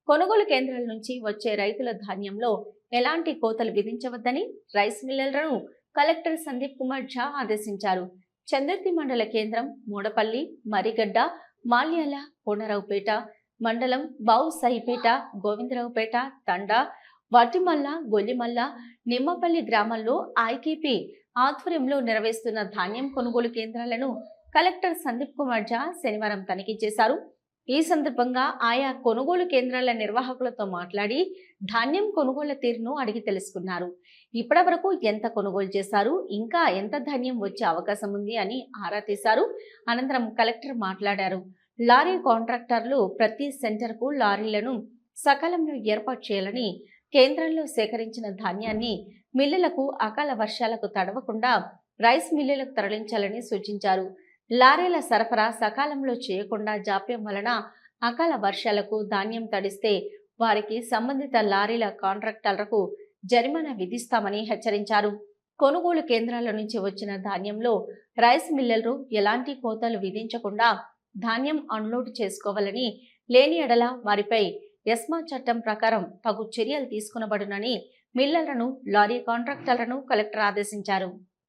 కొనుగోలు కేంద్రాల నుంచి వచ్చే రైతుల ధాన్యంలో ఎలాంటి కోతలు విధించవద్దని రైస్ మిల్లర్లను కలెక్టర్ సందీప్ కుమార్ ఝా ఆదేశించారు. చందుర్తి మండల కేంద్రం, మూడపల్లి, మరిగడ్డ, మాల్యాల, కోనరావుపేట మండలం, బావుసాయిపేట, గోవిందరావుపేట, తండా, వాటిమల్ల, గొల్లిమల్ల, నిమ్మపల్లి గ్రామాల్లో ఐకేపీ ఆధ్వర్యంలో నిర్వహిస్తున్న ధాన్యం కొనుగోలు కేంద్రాలను కలెక్టర్ సందీప్ కుమార్ ఝా శనివారం తనిఖీ చేశారు. ఈ సందర్భంగా ఆయా కొనుగోలు కేంద్రాల నిర్వాహకులతో మాట్లాడి ధాన్యం కొనుగోళ్ల తీరును అడిగి తెలుసుకున్నారు. ఇప్పటి వరకు ఎంత కొనుగోలు చేశారు, ఇంకా ఎంత ధాన్యం వచ్చే అవకాశం ఉంది అని ఆరా తీశారు. అనంతరం కలెక్టర్ మాట్లాడారు. లారీ కాంట్రాక్టర్లు ప్రతి సెంటర్కు లారీలను సకాలంలో ఏర్పాటు చేయాలని, కేంద్రంలో సేకరించిన ధాన్యాన్ని మిల్లులకు అకాల వర్షాలకు తడవకుండా రైస్ మిల్లులకు తరలించాలని సూచించారు. లారీల సరఫరా సకాలంలో చేయకుండా జాప్యం వలన అకాల వర్షాలకు ధాన్యం తడిస్తే వారికి సంబంధిత లారీల కాంట్రాక్టర్లకు జరిమానా విధిస్తామని హెచ్చరించారు. కొనుగోలు కేంద్రాల నుంచి వచ్చిన ధాన్యంలో రైస్ మిల్లర్లు ఎలాంటి కోతలు విధించకుండా ధాన్యం అన్లోడ్ చేసుకోవాలని, లేని ఎడల వారిపై ఎస్మా చట్టం ప్రకారం తగు చర్యలు తీసుకునబడునని మిల్లర్లను, లారీ కాంట్రాక్టర్లను కలెక్టర్ ఆదేశించారు.